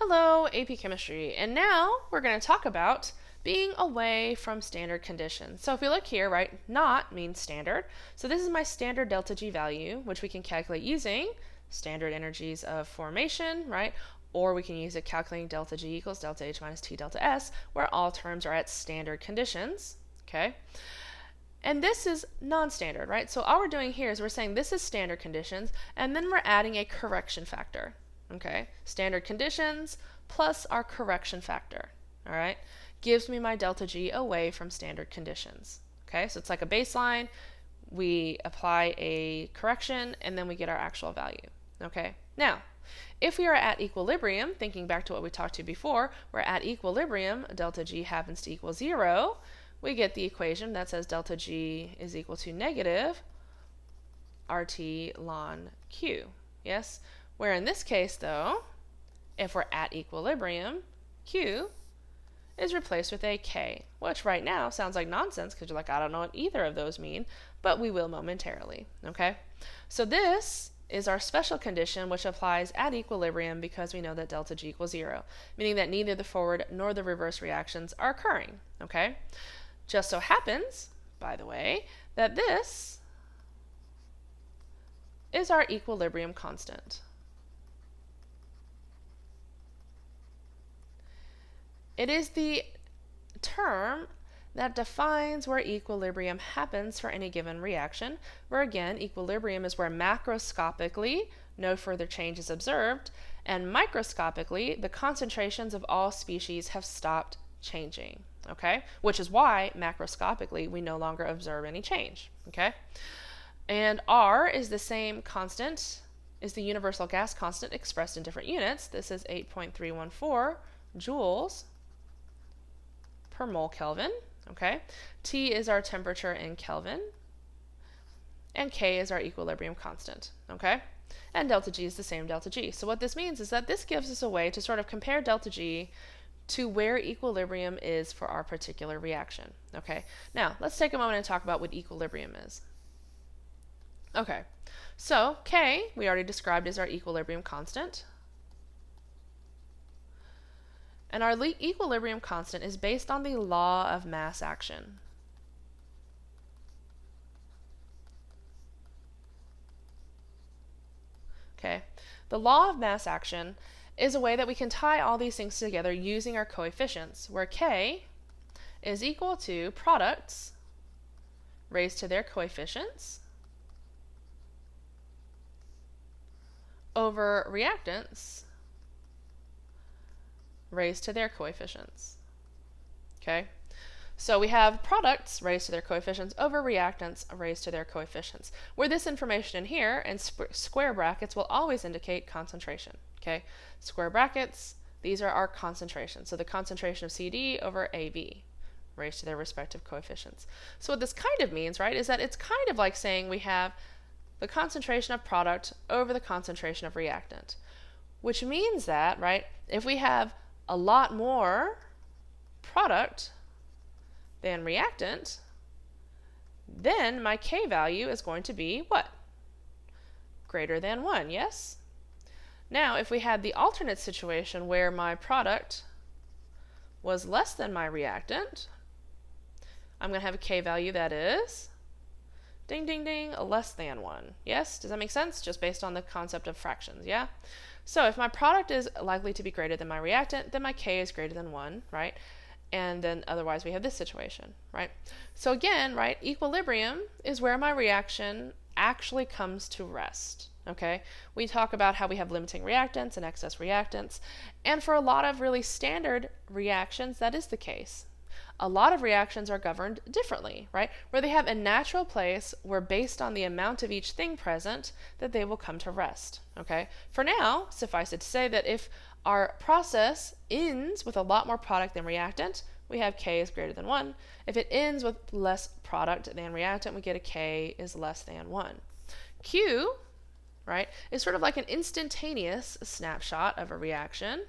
Hello, AP Chemistry, and now we're going to talk about being away from standard conditions. So if we look here, right, not means standard. So this is my standard delta G value, which we can calculate using standard energies of formation, right? Or we can use it calculating delta G equals delta H minus T delta S, where all terms are at standard conditions, okay? And this is non-standard, right? So all we're doing here is we're saying this is standard conditions, and then we're adding a correction factor. Okay, standard conditions plus our correction factor, all right, gives me my delta G away from standard conditions. Okay, so it's like a baseline, we apply a correction, and then we get our actual value. Okay, now, if we are at equilibrium, thinking back to what we talked to before, we're at equilibrium, delta G happens to equal 0, we get the equation that says delta G is equal to negative RT ln Q, yes? Where in this case, though, if we're at equilibrium, Q is replaced with a K, which right now sounds like nonsense because you're like, I don't know what either of those mean, but we will momentarily, okay? So this is our special condition which applies at equilibrium because we know that delta G equals 0, meaning that neither the forward nor the reverse reactions are occurring, okay? Just so happens, by the way, that this is our equilibrium constant. It is the term that defines where equilibrium happens for any given reaction, where again, equilibrium is where macroscopically no further change is observed, and microscopically the concentrations of all species have stopped changing, okay? Which is why macroscopically we no longer observe any change, okay? And R is the same constant, is the universal gas constant expressed in different units. This is 8.314 joules per mole Kelvin, okay? T is our temperature in Kelvin, and K is our equilibrium constant, okay? And delta G is the same delta G. So what this means is that this gives us a way to sort of compare delta G to where equilibrium is for our particular reaction, okay? Now, let's take a moment and talk about what equilibrium is. Okay, so K, we already described as our equilibrium constant. And our equilibrium constant is based on the law of mass action. Okay, the law of mass action is a way that we can tie all these things together using our coefficients, where K is equal to products raised to their coefficients over reactants raised to their coefficients. Okay, so we have products raised to their coefficients over reactants raised to their coefficients, where this information in here in square brackets will always indicate concentration. Okay, square brackets, these are our concentrations. So the concentration of CD over AB raised to their respective coefficients. So what this kind of means, right, is that it's kind of like saying we have the concentration of product over the concentration of reactant, which means that, right, if we have a lot more product than reactant, then my K value is going to be what? Greater than 1, yes? Now, if we had the alternate situation where my product was less than my reactant, I'm going to have a K value that is, ding, ding, ding, less than 1. Yes? Does that make sense? Just based on the concept of fractions, yeah? So if my product is likely to be greater than my reactant, then my K is greater than 1, right? And then otherwise we have this situation, right? So again, right, equilibrium is where my reaction actually comes to rest, okay? We talk about how we have limiting reactants and excess reactants, and for a lot of really standard reactions, that is the case. A lot of reactions are governed differently, right? Where they have a natural place where based on the amount of each thing present that they will come to rest, okay? For now, suffice it to say that if our process ends with a lot more product than reactant, we have K is greater than 1. If it ends with less product than reactant, we get a K is less than 1. Q, right, is sort of like an instantaneous snapshot of a reaction.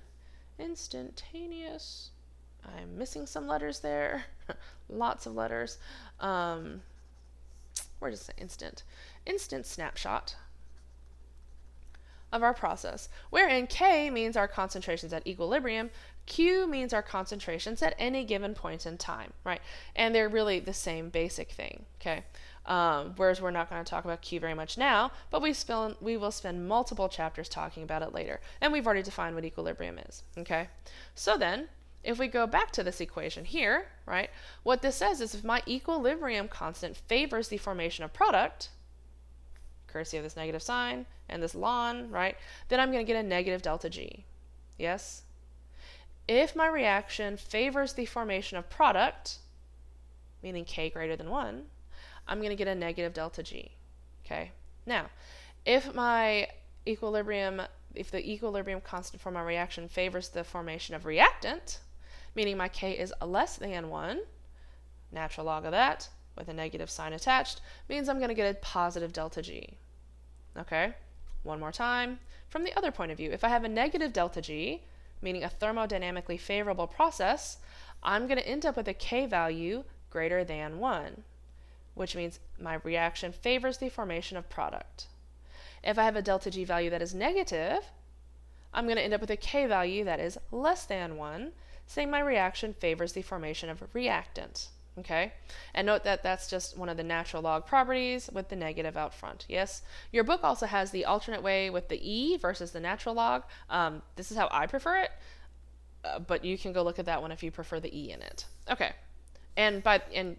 Instantaneous. I'm missing some letters there. Lots of letters. Where does it say instant? Instant snapshot of our process, wherein K means our concentrations at equilibrium, Q means our concentrations at any given point in time, right? And they're really the same basic thing, okay? Whereas we're not going to talk about Q very much now, but we will spend multiple chapters talking about it later. And we've already defined what equilibrium is, okay? So then, if we go back to this equation here, right, what this says is if my equilibrium constant favors the formation of product, courtesy of this negative sign and this ln, right, then I'm going to get a negative delta G. Yes? If my reaction favors the formation of product, meaning K greater than 1, I'm going to get a negative delta G. Okay? Now, if the equilibrium constant for my reaction favors the formation of reactant, meaning my K is less than 1, natural log of that, with a negative sign attached, means I'm going to get a positive delta G. Okay? One more time. From the other point of view, if I have a negative delta G, meaning a thermodynamically favorable process, I'm going to end up with a K value greater than 1, which means my reaction favors the formation of product. If I have a delta G value that is negative, I'm going to end up with a K value that is less than 1, saying my reaction favors the formation of reactant. Okay? And note that that's just one of the natural log properties with the negative out front. Yes? Your book also has the alternate way with the E versus the natural log. This is how I prefer it, but you can go look at that one if you prefer the E in it. Okay. And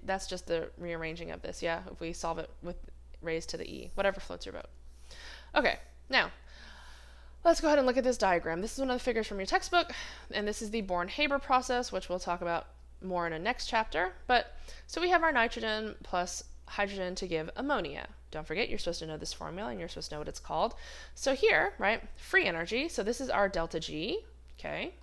that's just the rearranging of this, yeah? If we solve it with raised to the E, whatever floats your boat. Okay, now, let's go ahead and look at this diagram. This is one of the figures from your textbook, and this is the Born-Haber process, which we'll talk about more in a next chapter. But so we have our nitrogen plus hydrogen to give ammonia. Don't forget, you're supposed to know this formula, and you're supposed to know what it's called. So here, right, free energy. So this is our delta G, okay?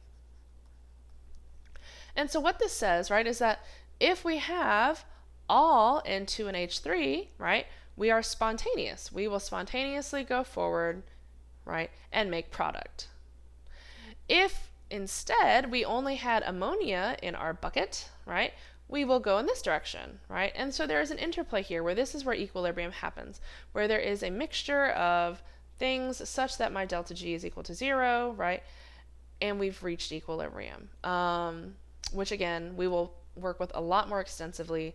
And so what this says, right, is that if we have all N2 and H3, right, we are spontaneous. We will spontaneously go forward, right, and make product. If instead we only had ammonia in our bucket, right, we will go in this direction, right? And so there is an interplay here where this is where equilibrium happens, where there is a mixture of things such that my delta G is equal to 0, right? And we've reached equilibrium, which again, we will work with a lot more extensively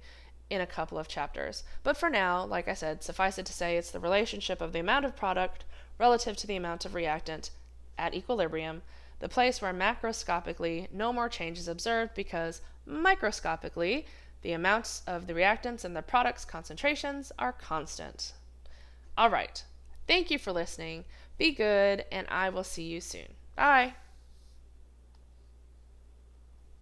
in a couple of chapters. But for now, like I said, suffice it to say it's the relationship of the amount of product relative to the amount of reactant at equilibrium, the place where macroscopically no more change is observed because microscopically the amounts of the reactants and the product's concentrations are constant. All right. Thank you for listening. Be good, and I will see you soon. Bye.